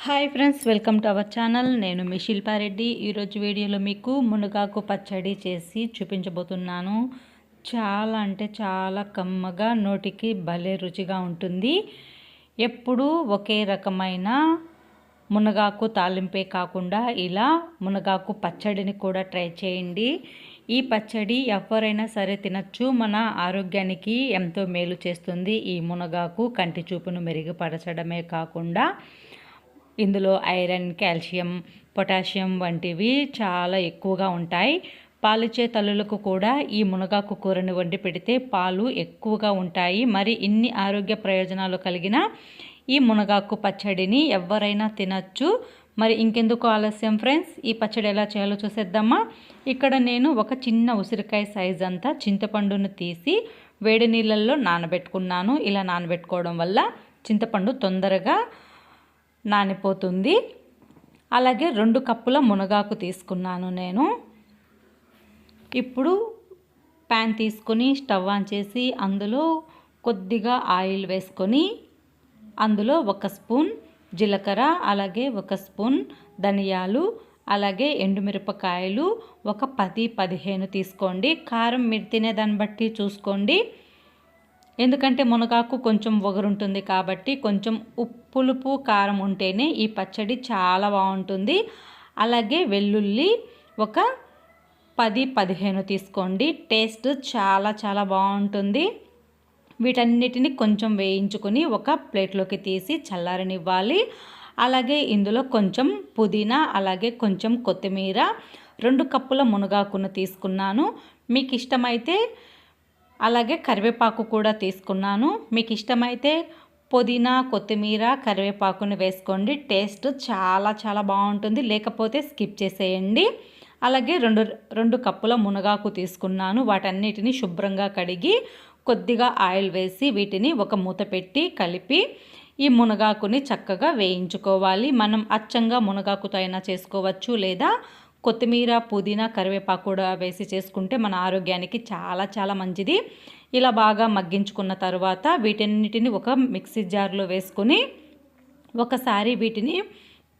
Hi friends, welcome to our channel. నేను మీ శిల్పారెడ్డి. ఈరోజు వీడియోలో మీకు మునగాకు పచ్చడి చేసి చూపించబోతున్నాను. చాలా అంటే చాలా కమ్మగా, నోటికి భలే రుచిగా ఉంటుంది. ఎప్పుడూ ఒకే రకమైన మునగాకు తాలింపే కాకుండా ఇలా మునగాకు పచ్చడిని కూడా ట్రై చేయండి. ఈ పచ్చడి ఎవరైనా సరే తినచ్చు. మన ఆరోగ్యానికి ఎంతో మేలు చేస్తుంది. ఈ మునగాకు కంటి చూపును మెరుగుపరచడమే కాకుండా ఇందులో ఐరన్, కాల్షియం, పొటాషియం వంటివి చాలా ఎక్కువగా ఉంటాయి. పాలిచ్చే తల్లులకు కూడా ఈ మునగాకు కూరని వండి పెడితే పాలు ఎక్కువగా ఉంటాయి. మరి ఇన్ని ఆరోగ్య ప్రయోజనాలు కలిగిన ఈ మునగాకు పచ్చడిని ఎవరైనా తినచ్చు. మరి ఇంకెందుకు ఆలస్యం ఫ్రెండ్స్, ఈ పచ్చడి ఎలా చేయాలో చూసేద్దామా. ఇక్కడ నేను ఒక చిన్న ఉసిరికాయ సైజ్ అంతా చింతపండును తీసి వేడి నీళ్ళల్లో నానబెట్టుకున్నాను. ఇలా నానబెట్టుకోవడం వల్ల చింతపండు తొందరగా నానిపోతుంది. అలాగే 2 కప్పుల మునగాకు తీసుకున్నాను నేను. ఇప్పుడు ప్యాన్ తీసుకొని స్టవ్ ఆన్ చేసి అందులో కొద్దిగా ఆయిల్ వేసుకొని అందులో 1 స్పూన్ జీలకర్ర, అలాగే 1 స్పూన్ ధనియాలు, అలాగే ఎండుమిరపకాయలు ఒక 10-15 తీసుకోండి. కారం మీరు తినేదాన్ని బట్టి చూసుకోండి. ఎందుకంటే మునగాకు కొంచెం ఒగరుంటుంది కాబట్టి కొంచెం పులుపు కారం ఉంటేనే ఈ పచ్చడి చాలా బాగుంటుంది. అలాగే వెల్లుల్లి ఒక 10-15 తీసుకోండి. టేస్ట్ చాలా చాలా బాగుంటుంది. వీటన్నిటిని కొంచెం వేయించుకొని ఒక ప్లేట్లోకి తీసి చల్లారనివ్వాలి. అలాగే ఇందులో కొంచెం పుదీనా, అలాగే కొంచెం కొత్తిమీర, 2 కప్పుల మునగాకును తీసుకున్నాను. మీకు ఇష్టమైతే అలాగే కరివేపాకు కూడా తీసుకున్నాను. మీకు ఇష్టమైతే పుదీనా, కొత్తిమీర, కరివేపాకుని వేసుకోండి. టేస్ట్ చాలా చాలా బాగుంటుంది. లేకపోతే స్కిప్ చేసేయండి. అలాగే 2 కప్పుల మునగాకు తీసుకున్నాను. వాటన్నిటిని శుభ్రంగా కడిగి కొద్దిగా ఆయిల్ వేసి వీటిని ఒక మూత పెట్టి కలిపి ఈ మునగాకుని చక్కగా వేయించుకోవాలి. మనం అచ్చంగా మునగాకుతో అయినా చేసుకోవచ్చు, లేదా కొత్తిమీర, పుదీనా, కరివేపాకు కూడా వేసి చేసుకుంటే మన ఆరోగ్యానికి చాలా చాలా మంచిది. ఇలా బాగా మగ్గించుకున్న తర్వాత వీటన్నిటిని ఒక మిక్సీ జార్లో వేసుకొని ఒకసారి వీటిని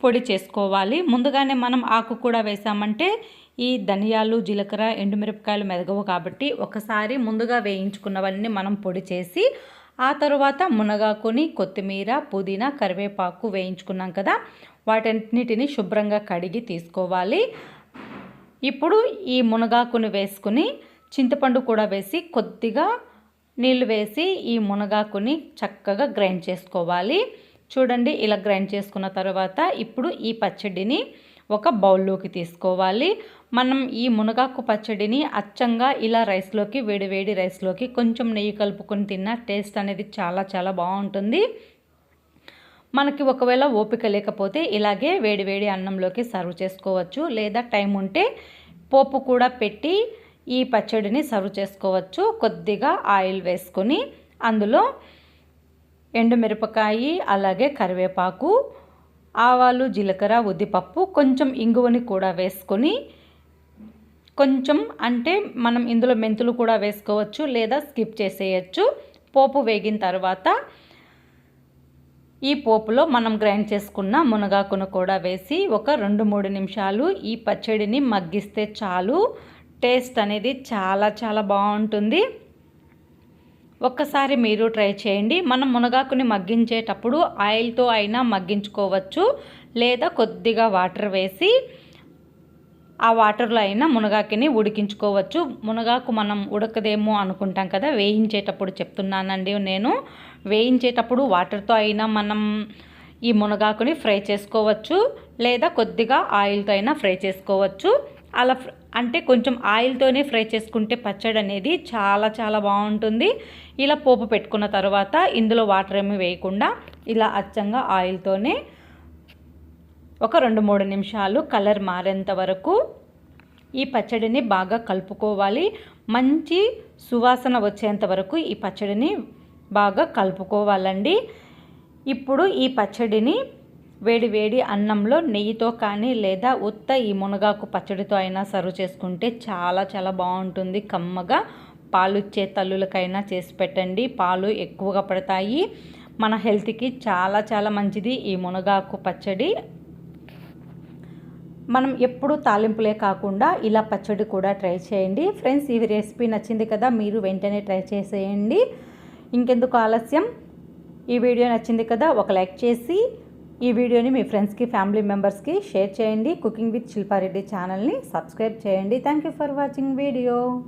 పొడి చేసుకోవాలి. ముందుగానే మనం ఆకు కూడా వేసామంటే ఈ ధనియాలు, జీలకర్ర, ఎండుమిరపకాయలు మెదగవు కాబట్టి ఒకసారి ముందుగా వేయించుకున్నవన్నీ మనం పొడి చేసి ఆ తర్వాత మునగాకుని, కొత్తిమీర, పుదీనా, కరివేపాకు వేయించుకున్నాం కదా, వాటన్నిటిని శుభ్రంగా కడిగి తీసుకోవాలి. ఇప్పుడు ఈ మునగాకుని వేసుకుని చింతపండు కూడా వేసి కొద్దిగా నీళ్ళు వేసి ఈ మునగాకుని చక్కగా గ్రైండ్ చేసుకోవాలి. చూడండి, ఇలా గ్రైండ్ చేసుకున్న తర్వాత ఇప్పుడు ఈ పచ్చడిని ఒక బౌల్లోకి తీసుకోవాలి. మనం ఈ మునగాకు పచ్చడిని అచ్చంగా ఇలా రైస్లోకి, వేడి రైస్లోకి కొంచెం నెయ్యి కలుపుకొని తిన్న టేస్ట్ అనేది చాలా చాలా బాగుంటుంది. మనకి ఒకవేళ ఓపిక లేకపోతే ఇలాగే వేడి అన్నంలోకి సర్వ్ చేసుకోవచ్చు, లేదా టైం ఉంటే పోపు కూడా పెట్టి ఈ పచ్చడిని సర్వ్ చేసుకోవచ్చు. కొద్దిగా ఆయిల్ వేసుకొని అందులో ఎండుమిరపకాయ, అలాగే కరివేపాకు, ఆవాలు, జీలకర్ర, ఉద్దిపప్పు, కొంచెం ఇంగువని కూడా వేసుకొని కొంచెం అంటే మనం ఇందులో మెంతులు కూడా వేసుకోవచ్చు, లేదా స్కిప్ చేసేయచ్చు. పోపు వేగిన తర్వాత ఈ పోపులో మనం గ్రైండ్ చేసుకున్న మునగాకును కూడా వేసి ఒక 2-3 నిమిషాలు ఈ పచ్చడిని మగ్గిస్తే చాలు. టేస్ట్ అనేది చాలా చాలా బాగుంటుంది. ఒక్కసారి మీరు ట్రై చేయండి. మనం మునగాకుని మగ్గించేటప్పుడు ఆయిల్తో అయినా మగ్గించుకోవచ్చు, లేదా కొద్దిగా వాటర్ వేసి ఆ వాటర్లో అయినా మునగాకుని ఉడికించుకోవచ్చు. మునగాకు మనం ఉడకదేమో అనుకుంటాం కదా, వేయించేటప్పుడు చెప్తున్నానండి నేను. వేయించేటప్పుడు వాటర్తో అయినా మనం ఈ మునగాకుని ఫ్రై చేసుకోవచ్చు, లేదా కొద్దిగా ఆయిల్తో అయినా ఫ్రై చేసుకోవచ్చు. అలా అంటే కొంచెం ఆయిల్తోనే ఫ్రై చేసుకుంటే పచ్చడి అనేది చాలా చాలా బాగుంటుంది. ఇలా పోపు పెట్టుకున్న తర్వాత ఇందులో వాటర్ ఏమి వేయకుండా ఇలా అచ్చంగా ఆయిల్తోనే ఒక 2-3 నిమిషాలు కలర్ మారేంత వరకు ఈ పచ్చడిని బాగా కలుపుకోవాలి. మంచి సువాసన వచ్చేంత వరకు ఈ పచ్చడిని బాగా కలుపుకోవాలండి. ఇప్పుడు ఈ పచ్చడిని వేడి అన్నంలో నెయ్యితో కానీ, లేదా ఉత్త ఈ మునగాకు పచ్చడితో అయినా సర్వ్ చేసుకుంటే చాలా చాలా బాగుంటుంది. కమ్మగా పాలు ఇచ్చే తల్లులకైనా చేసి పెట్టండి. పాలు ఎక్కువగా పడతాయి. మన హెల్త్కి చాలా చాలా మంచిది ఈ మునగాకు పచ్చడి. మనం ఎప్పుడు తాలింపులే కాకుండా ఇలా పచ్చడి కూడా ట్రై చేయండి ఫ్రెండ్స్. ఈ రెసిపీ నచ్చింది కదా, మీరు వెంటనే ట్రై చేసేయండి. ఇంకెందుకు ఆలస్యం, ఈ వీడియో నచ్చింది కదా, ఒక లైక్ చేసి ఈ వీడియోని మీ ఫ్రెండ్స్కి, ఫ్యామిలీ మెంబర్స్కి షేర్ చేయండి. కుకింగ్ విత్ శిల్పారెడ్డి ఛానల్ని సబ్స్క్రైబ్ చేయండి. Thank you for watching video.